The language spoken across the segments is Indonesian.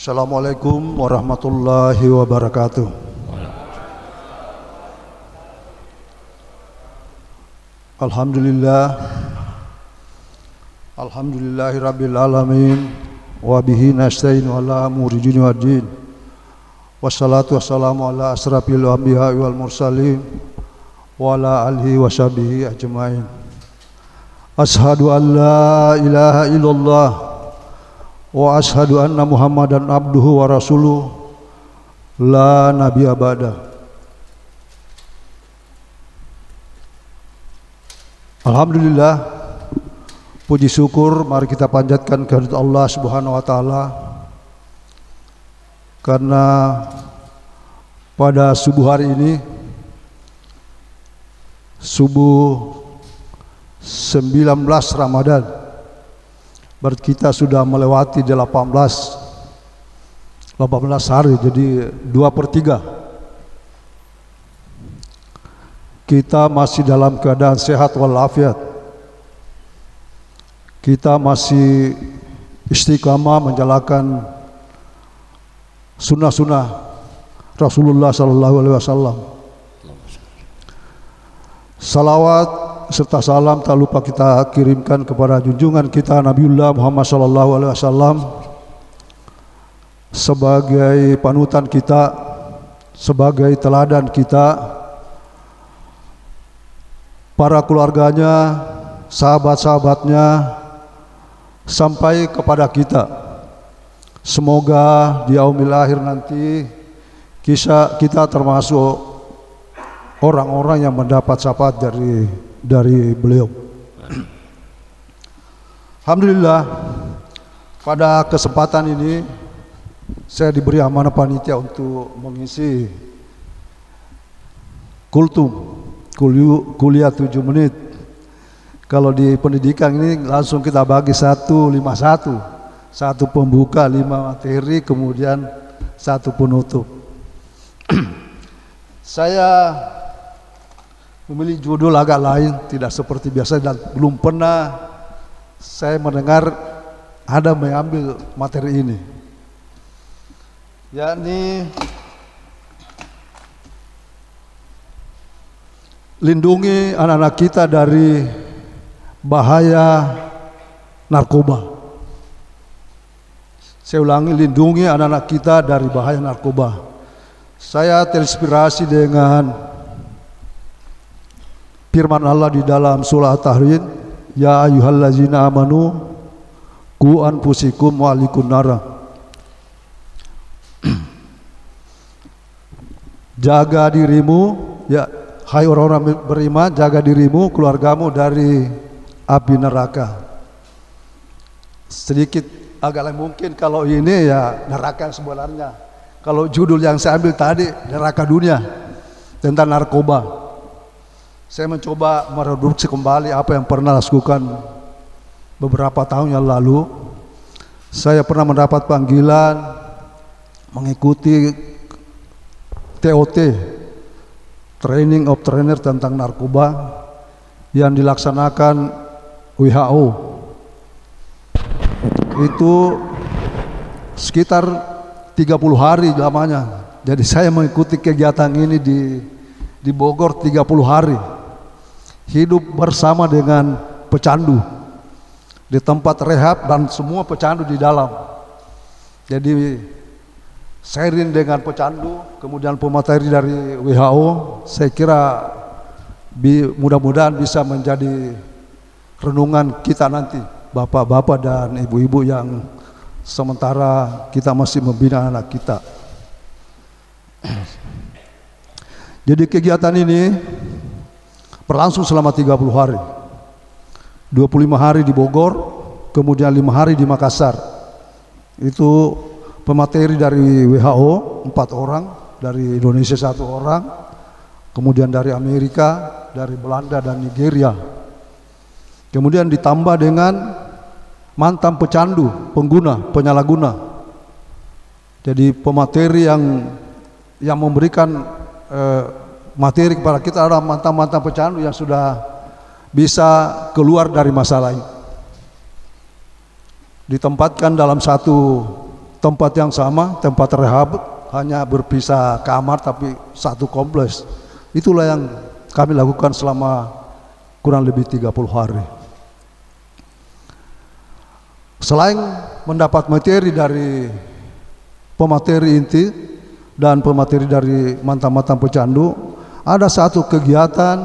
Assalamualaikum warahmatullahi wabarakatuh. Alhamdulillah, alhamdulillahi rabbil alamin, wa bihi nasta'in ala umuri dini waddin. Wassalatu wassalamu ala asrafil anbiya'i wal mursalin wa ala alihi wa sahbihi ajmain. Ashhadu an la ilaha illallah wa ashhadu anna Muhammadan abduhu wa rasuluh la nabiyya ba'da. Alhamdulillah, puji syukur mari kita panjatkan kehadirat Allah Subhanahu wa taala, karena pada subuh hari ini, subuh 19 Ramadan, berarti kita sudah melewati 18 hari, jadi 2/3. Kita masih dalam keadaan sehat walafiat. Kita masih istiqamah menjalankan sunnah-sunnah Rasulullah SAW. Salawat serta salam tak lupa kita kirimkan kepada junjungan kita Nabiullah Muhammad SAW sebagai panutan kita, sebagai teladan kita, para keluarganya, sahabat-sahabatnya, sampai kepada kita. Semoga di yaumil akhir nanti kita termasuk orang-orang yang mendapat syafaat dari beliau. Alhamdulillah, pada kesempatan ini saya diberi amanah panitia untuk mengisi kultum kuliah 7 menit. Kalau di pendidikan ini langsung kita bagi 151, 1 pembuka, 5 materi, kemudian 1 penutup. Saya memilih judul agak lain, tidak seperti biasa, dan belum pernah saya mendengar ada mengambil materi ini, yakni lindungi anak-anak kita dari bahaya narkoba. Saya ulangi, lindungi anak-anak kita dari bahaya narkoba. Saya terinspirasi dengan firman Allah di dalam surah At-Tahrim, ya ayyuhallazina amanu qu anfusikum wa ahlikum nara. Jaga dirimu, ya hai orang-orang beriman, jaga dirimu, keluargamu dari api neraka. Sedikit agak lain mungkin kalau ini ya neraka yang sebenarnya. Kalau judul yang saya ambil tadi neraka dunia tentang narkoba. Saya mencoba mereduksi kembali apa yang pernah lakukan beberapa tahun yang lalu. Saya pernah mendapat panggilan mengikuti TOT, Training of Trainer tentang narkoba, yang dilaksanakan WHO. Itu sekitar 30 hari lamanya. Jadi saya mengikuti kegiatan ini di Bogor 30 hari. Hidup bersama dengan pecandu di tempat rehab dan semua pecandu di dalam. Jadi sharing dengan pecandu, kemudian pemateri dari WHO. Saya kira mudah-mudahan bisa menjadi renungan kita nanti, bapak-bapak dan ibu-ibu yang sementara kita masih membina anak kita. Jadi kegiatan ini berlangsung selama 30 hari, 25 hari di Bogor, kemudian 5 hari di Makassar. Itu pemateri dari WHO 4 orang, dari Indonesia 1 orang, kemudian dari Amerika, dari Belanda dan Nigeria. Kemudian ditambah dengan mantan pecandu, pengguna, penyalahguna. Jadi pemateri yang memberikan materi kepada kita adalah mantan-mantan pecandu yang sudah bisa keluar dari masalah ini. Ditempatkan dalam satu tempat yang sama, tempat rehab, hanya berpisah kamar tapi satu kompleks. Itulah yang kami lakukan selama kurang lebih 30 hari. Selain mendapat materi dari pemateri inti dan pemateri dari mantan-mantan pecandu, ada satu kegiatan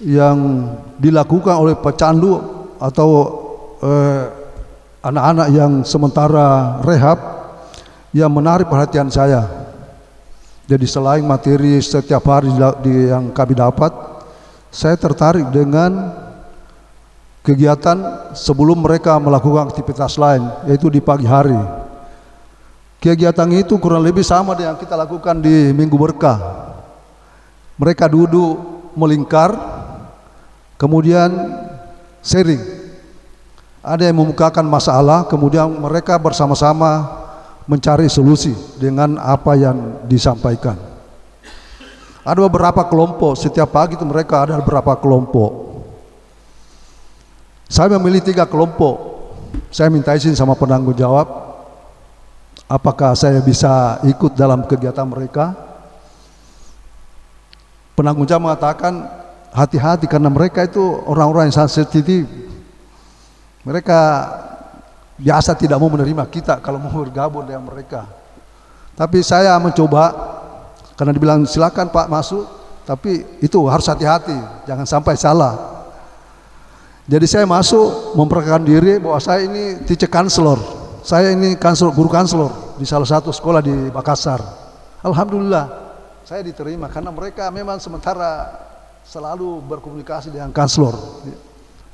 yang dilakukan oleh pecandu atau anak-anak yang sementara rehab yang menarik perhatian saya. Jadi selain materi setiap hari yang kami dapat, saya tertarik dengan kegiatan sebelum mereka melakukan aktivitas lain, yaitu di pagi hari. Kegiatan itu kurang lebih sama dengan yang kita lakukan di Minggu Berkah. Mereka duduk melingkar, kemudian sharing. Ada yang memukakan masalah, kemudian mereka bersama-sama mencari solusi dengan apa yang disampaikan. Ada beberapa kelompok, setiap pagi itu mereka ada beberapa kelompok. Saya memilih 3 kelompok. Saya minta izin sama penanggung jawab, apakah saya bisa ikut dalam kegiatan mereka. Penanggung jawab mengatakan hati-hati karena mereka itu orang-orang yang sensitif. Mereka biasa tidak mau menerima kita kalau mau bergabung dengan mereka. Tapi saya mencoba, karena dibilang silakan Pak masuk, tapi itu harus hati-hati, jangan sampai salah. Jadi saya masuk memperkenalkan diri bahwa saya ini teacher counselor. Saya ini guru counselor di salah satu sekolah di Makassar. Alhamdulillah saya diterima karena mereka memang sementara selalu berkomunikasi dengan counselor,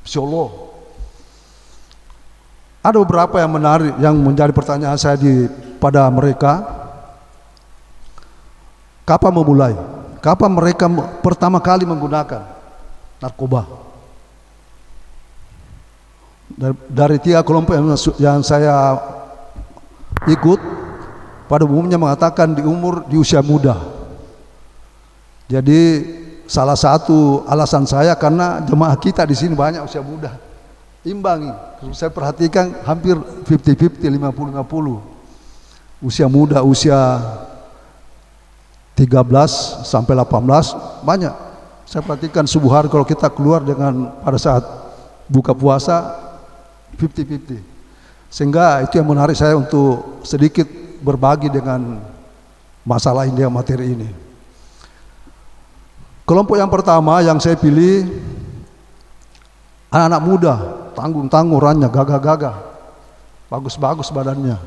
psikolog. Ada beberapa yang menarik yang menjadi pertanyaan saya pada mereka. Kapan memulai? Kapan mereka pertama kali menggunakan narkoba? Dari 3 kelompok yang saya ikut, pada umumnya mengatakan di usia muda. Jadi salah satu alasan saya karena jemaah kita di sini banyak usia muda. Imbangi, saya perhatikan hampir 50-50, 50-50. Usia muda, usia 13 sampai 18 banyak. Saya perhatikan subuh hari kalau kita keluar dengan pada saat buka puasa 50-50. Sehingga itu yang menarik saya untuk sedikit berbagi dengan masalah ini, materi ini. Kelompok yang pertama yang saya pilih anak-anak muda, tanggung-tanggung orangnya, gagah-gagah, bagus-bagus badannya.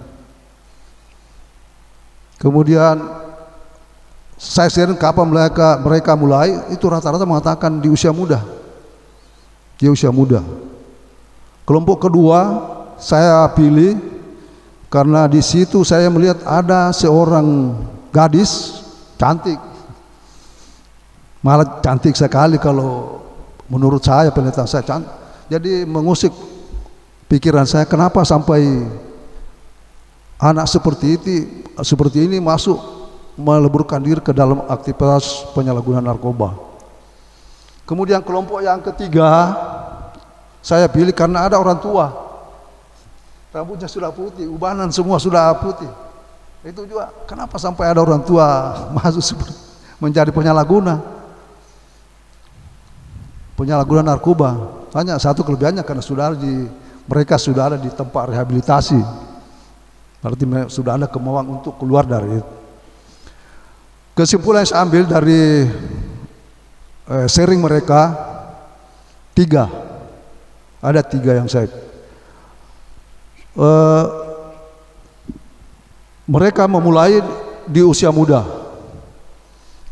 Kemudian saya sharing kapan mereka mulai, itu rata-rata mengatakan di usia muda. Di usia muda. Kelompok kedua saya pilih karena di situ saya melihat ada seorang gadis cantik, malah cantik sekali kalau menurut saya, penelitian saya cantik. Jadi mengusik pikiran saya, kenapa sampai anak seperti ini masuk meleburkan diri ke dalam aktivitas penyalahgunaan narkoba. Kemudian kelompok yang ketiga saya pilih karena ada orang tua, rambutnya sudah putih, ubanan semua sudah putih. Itu juga kenapa sampai ada orang tua masuk menjadi penyalahguna narkoba. Hanya satu kelebihannya karena mereka sudah ada di tempat rehabilitasi, berarti sudah ada kemauan untuk keluar dari itu. Kesimpulan yang saya ambil dari sharing mereka ada tiga yang saya mereka memulai di usia muda,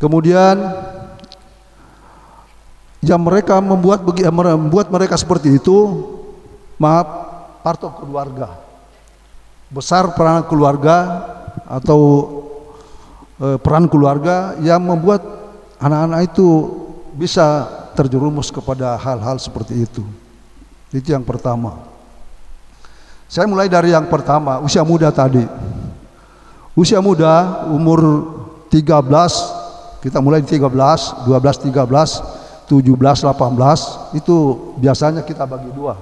kemudian yang mereka membuat mereka seperti itu, faktor keluarga besar, peran keluarga atau peran keluarga yang membuat anak-anak itu bisa terjerumus kepada hal-hal seperti itu. Itu yang pertama. Saya mulai dari yang pertama, usia muda tadi. Usia muda umur 13, kita mulai di 13, 12, 13, 17, 18, itu biasanya kita bagi dua.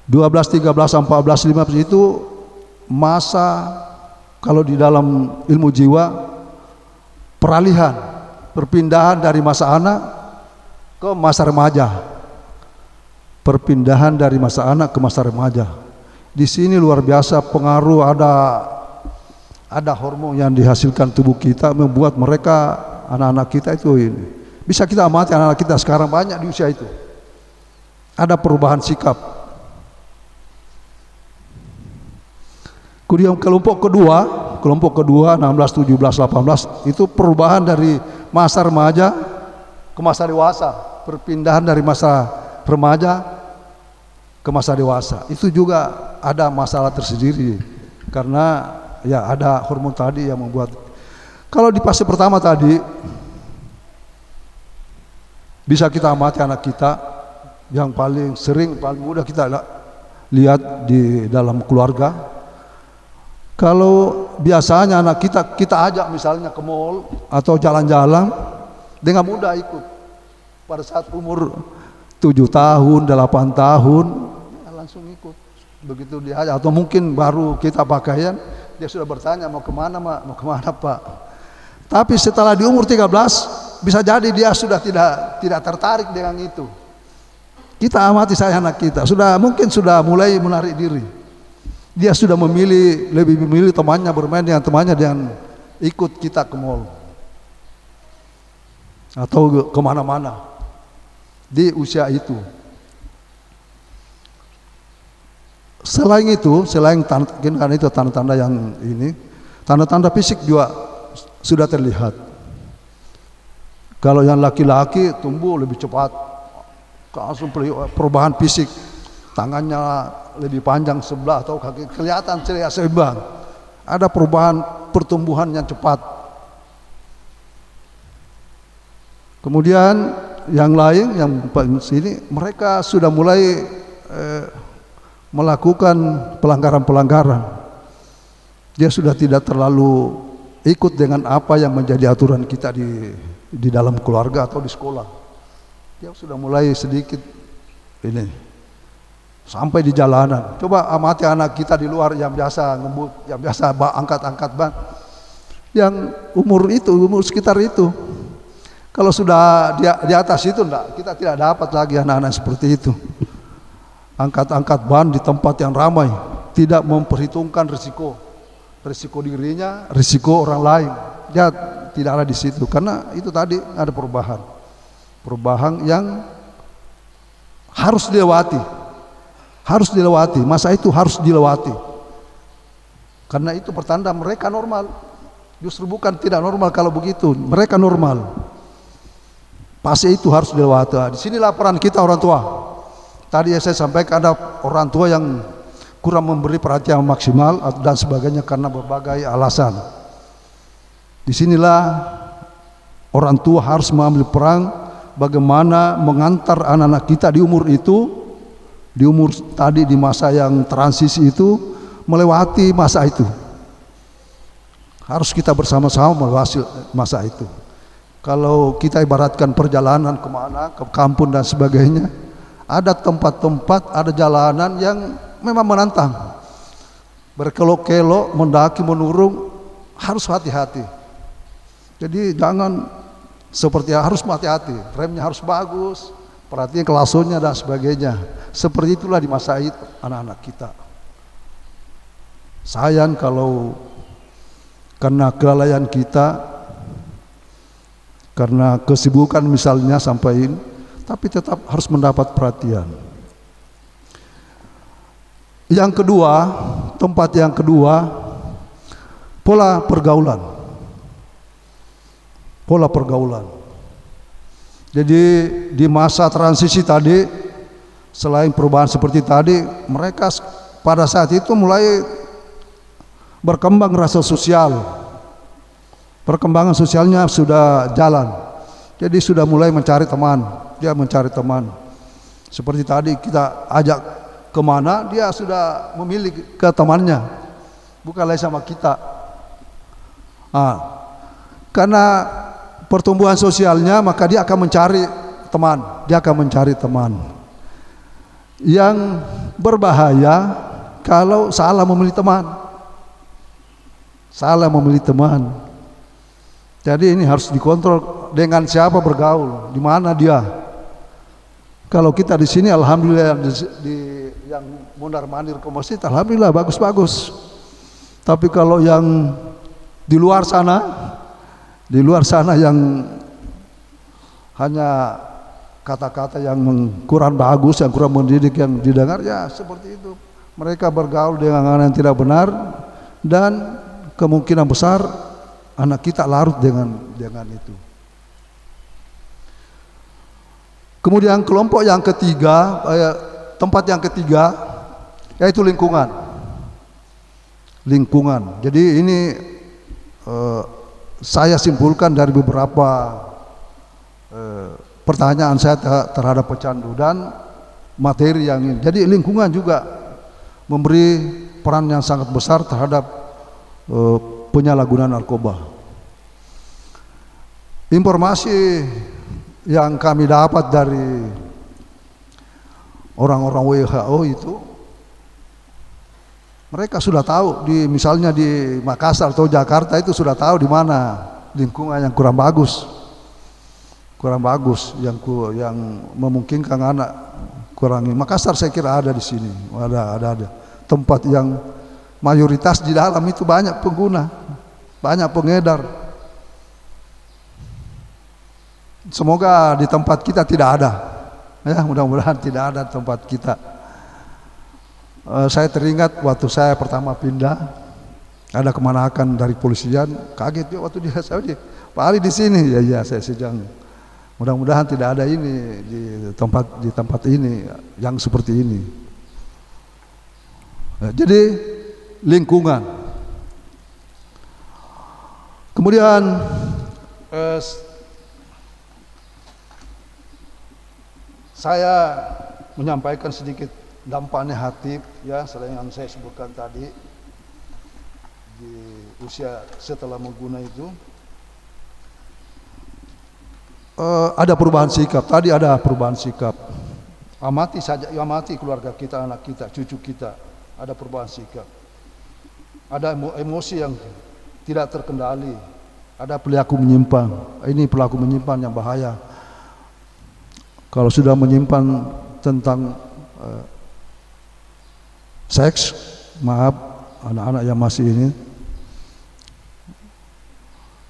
12, 13, 14, 15 itu masa, kalau di dalam ilmu jiwa, peralihan, perpindahan dari masa anak ke masa remaja. Perpindahan dari masa anak ke masa remaja. Di sini luar biasa pengaruh, ada hormon yang dihasilkan tubuh kita, membuat mereka, anak-anak kita itu ini. Bisa kita amati anak-anak kita sekarang banyak di usia itu. Ada perubahan sikap. Kemudian kelompok kedua 16, 17, 18 itu perubahan dari masa remaja ke masa dewasa, perpindahan dari masa remaja ke masa dewasa. Itu juga ada masalah tersendiri karena ya ada hormon tadi yang membuat. Kalau di fase pertama tadi bisa kita amati anak kita yang paling sering, paling mudah kita lihat di dalam keluarga. Kalau biasanya anak kita ajak misalnya ke mall atau jalan-jalan, dengan mudah ikut. Pada saat umur 7 tahun, 8 tahun, ya langsung ikut. Begitu dia ajak, atau mungkin baru kita pakaian, dia sudah bertanya mau kemana mak, mau kemana pak. Tapi setelah di umur 13, bisa jadi dia sudah tidak tertarik dengan itu. Kita amati saya anak kita, mungkin sudah mulai menarik diri. Dia sudah lebih memilih temannya, bermain dengan temannya, dan ikut kita ke mall atau kemana-mana di usia itu. Selain itu, karena itu tanda-tanda yang ini, tanda-tanda fisik juga sudah terlihat. Kalau yang laki-laki tumbuh lebih cepat, langsung perubahan fisik, tangannya lebih panjang sebelah atau kaki kelihatan ceria seimbang. Ada perubahan pertumbuhan yang cepat. Kemudian yang lain yang sini mereka sudah mulai melakukan pelanggaran-pelanggaran. Dia sudah tidak terlalu ikut dengan apa yang menjadi aturan kita di dalam keluarga atau di sekolah. Dia sudah mulai sedikit ini. Sampai di jalanan, coba amati anak kita di luar yang biasa ngebut, yang biasa angkat-angkat ban, yang umur sekitar itu. Kalau sudah di atas itu kita tidak dapat lagi anak-anak seperti itu. Angkat-angkat ban di tempat yang ramai, tidak memperhitungkan risiko dirinya, risiko orang lain. Dia tidak ada di situ, karena itu tadi ada perubahan yang harus dilewati. Masa itu harus dilewati, karena itu pertanda mereka normal. Justru bukan tidak normal kalau begitu, mereka normal. Fase itu harus dilewati. Di sini laporan kita orang tua. Tadi yang saya sampaikan, ada orang tua yang kurang memberi perhatian maksimal dan sebagainya karena berbagai alasan. Disinilah orang tua harus mengambil peran bagaimana mengantar anak-anak kita di umur itu, di umur tadi, di masa yang transisi itu, melewati masa itu. Harus kita bersama-sama melewati masa itu. Kalau kita ibaratkan perjalanan kemana, ke kampung dan sebagainya, ada tempat-tempat, ada jalanan yang memang menantang, berkelok-kelok, mendaki, menurun, harus hati-hati. Jadi jangan harus hati-hati, remnya harus bagus, perhatian klasonya dan sebagainya. Seperti itulah di masa itu anak-anak kita. Sayang kalau karena kelalaian kita, karena kesibukan misalnya sampaikan, tapi tetap harus mendapat perhatian. Yang kedua, tempat yang kedua, pola pergaulan. Jadi di masa transisi tadi, selain perubahan seperti tadi, mereka pada saat itu mulai berkembang rasa sosial. Perkembangan sosialnya sudah jalan. Jadi sudah mulai mencari teman. Dia mencari teman. Seperti tadi kita ajak kemana, dia sudah memilih ke temannya, bukan lagi sama kita. Karena pertumbuhan sosialnya, maka dia akan mencari teman. Yang berbahaya kalau salah memilih teman. salah memilih teman. Jadi ini harus dikontrol dengan siapa bergaul, di mana dia. Kalau kita di sini alhamdulillah yang mondar-mandir ke masjid alhamdulillah bagus-bagus. Tapi kalau yang di luar sana yang hanya kata-kata yang kurang bagus, yang kurang mendidik yang didengar, ya seperti itu. Mereka bergaul dengan hal yang tidak benar dan kemungkinan besar anak kita larut dengan itu. Kemudian kelompok yang ketiga, tempat yang ketiga yaitu lingkungan. Jadi ini saya simpulkan dari beberapa pertanyaan saya terhadap pecandu dan materi yang ini. Jadi lingkungan juga memberi peran yang sangat besar terhadap penyalahgunaan narkoba. Informasi yang kami dapat dari orang-orang WHO itu, mereka sudah tahu misalnya di Makassar atau Jakarta itu sudah tahu di mana lingkungan yang kurang bagus yang memungkinkan anak kurangi. Makassar saya kira ada di sini, ada tempat yang mayoritas di dalam itu banyak pengguna, banyak pengedar. Semoga di tempat kita tidak ada, ya mudah-mudahan tidak ada di tempat kita. Saya teringat waktu saya pertama pindah, ada kemanakan dari polisian, kaget dia waktu dia saya Pak Ali di sini, ya saya sedang. Mudah-mudahan tidak ada ini di tempat ini yang seperti ini. Jadi lingkungan. Kemudian saya menyampaikan sedikit dampak negatif ya selain yang saya sebutkan tadi di usia setelah mengguna itu. Ada perubahan sikap. Tadi ada perubahan sikap. Amati keluarga kita, anak kita, cucu kita. Ada perubahan sikap. Ada emosi yang tidak terkendali. Ada perilaku menyimpang. Ini perilaku menyimpang yang bahaya. Kalau sudah menyimpan tentang seks, maaf anak-anak yang masih ini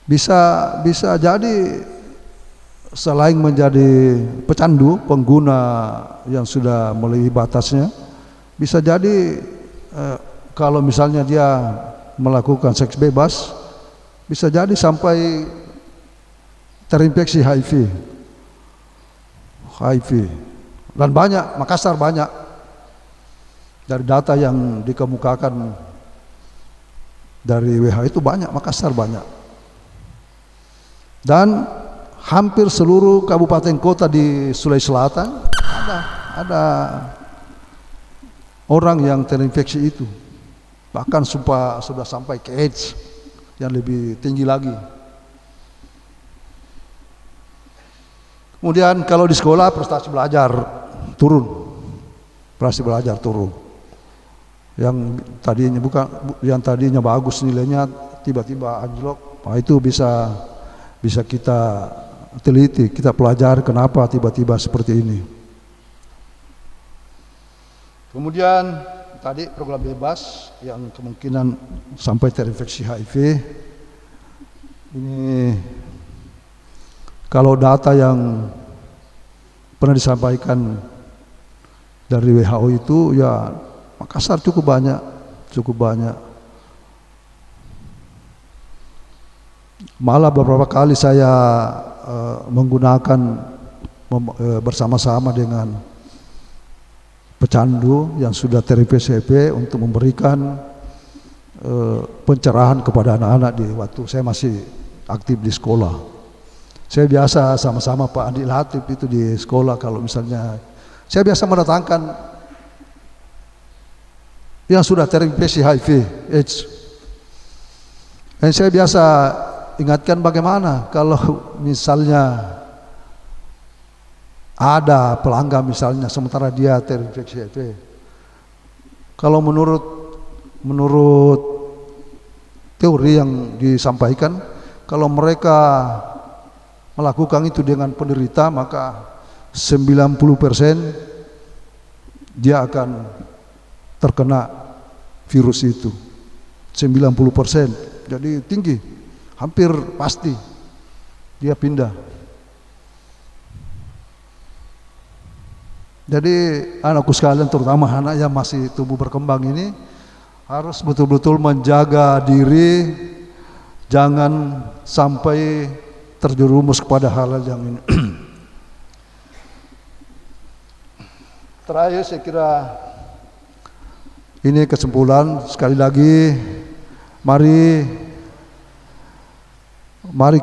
bisa jadi selain menjadi pecandu, pengguna yang sudah melebihi batasnya, bisa jadi kalau misalnya dia melakukan seks bebas, bisa jadi sampai terinfeksi HIV. Dan banyak, Makassar banyak. Dari data yang dikemukakan dari WHO itu banyak, Makassar banyak. Dan hampir seluruh kabupaten kota di Sulawesi Selatan ada orang yang terinfeksi itu. Bahkan sudah sampai ke AIDS yang lebih tinggi lagi. Kemudian kalau di sekolah prestasi belajar turun. Yang tadinya bagus nilainya tiba-tiba anjlok. Nah, itu bisa kita teliti, kita pelajari kenapa tiba-tiba seperti ini. Kemudian tadi program bebas yang kemungkinan sampai terinfeksi HIV. Ini kalau data yang pernah disampaikan dari WHO itu ya Makassar cukup banyak. Malah beberapa kali saya menggunakan bersama-sama dengan pecandu yang sudah terinfeksi HIV untuk memberikan pencerahan kepada anak-anak di waktu saya masih aktif di sekolah. Saya biasa sama-sama Pak Andi Latif itu di sekolah, kalau misalnya saya biasa mendatangkan yang sudah terinfeksi HIV AIDS. Dan saya biasa ingatkan bagaimana kalau misalnya ada pelanggan misalnya sementara dia terinfeksi HIV. Kalau menurut teori yang disampaikan, kalau mereka melakukan itu dengan penderita, maka 90% dia akan terkena virus itu. 90%. Jadi tinggi, hampir pasti dia pindah. Jadi anakku sekalian, terutama anak yang masih tumbuh berkembang ini, harus betul-betul menjaga diri, jangan sampai terjerumus kepada hal yang ini. Terakhir saya kira ini kesimpulan, sekali lagi mari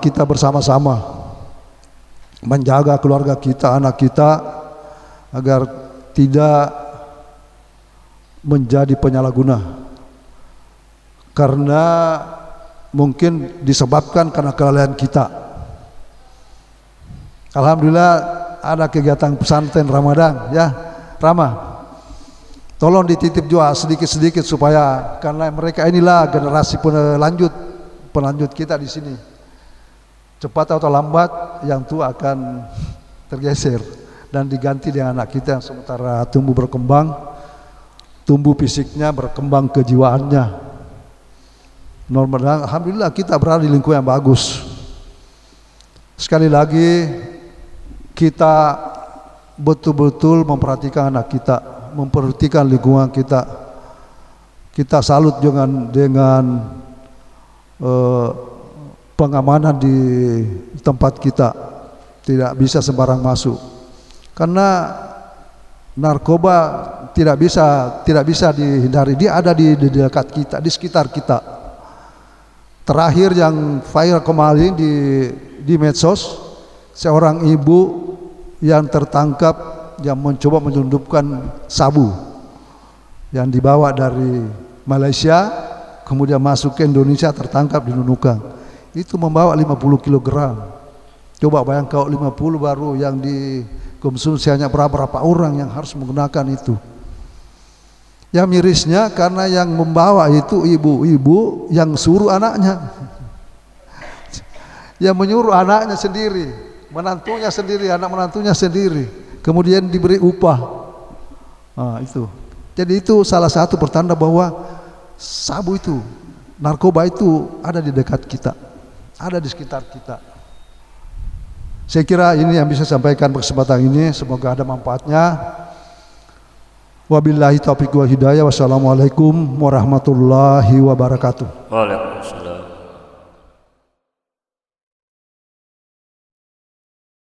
kita bersama-sama menjaga keluarga kita, anak kita, agar tidak menjadi penyalahguna, karena mungkin disebabkan karena kelalaian kita. Alhamdulillah ada kegiatan pesantren Ramadan, ya Rama, tolong dititip juga sedikit-sedikit, supaya karena mereka inilah generasi pelanjut kita di sini. Cepat atau lambat yang tua akan tergeser dan diganti dengan anak kita yang sementara tumbuh berkembang, tumbuh fisiknya, berkembang kejiwaannya. Normal, alhamdulillah kita berada di lingkungan yang bagus. Sekali lagi kita betul-betul memperhatikan anak kita, memperhatikan lingkungan kita. Kita salut dengan pengamanan di tempat kita, tidak bisa sembarang masuk, karena narkoba tidak bisa dihindari. Dia ada di dekat kita, di sekitar kita. Terakhir yang viral kemarin di medsos, seorang ibu yang tertangkap yang mencoba menyelundupkan sabu yang dibawa dari Malaysia kemudian masuk ke Indonesia, tertangkap di Nunukan. Itu membawa 50 kg. Coba bayangkan, kalau 50 baru yang dikonsumsi hanya berapa orang yang harus menggunakan itu. Yang mirisnya karena yang membawa itu ibu-ibu yang suruh anaknya, yang menyuruh anaknya sendiri, menantunya sendiri, anak menantunya sendiri, kemudian diberi upah. Itu. Jadi itu salah satu pertanda bahwa sabu itu, narkoba itu ada di dekat kita, ada di sekitar kita. Saya kira ini yang bisa saya sampaikan kesempatan ini, semoga ada manfaatnya. Wabillahi taufiq wa hidayah. Wassalamualaikum warahmatullahi wabarakatuh. Waalaikumsalam.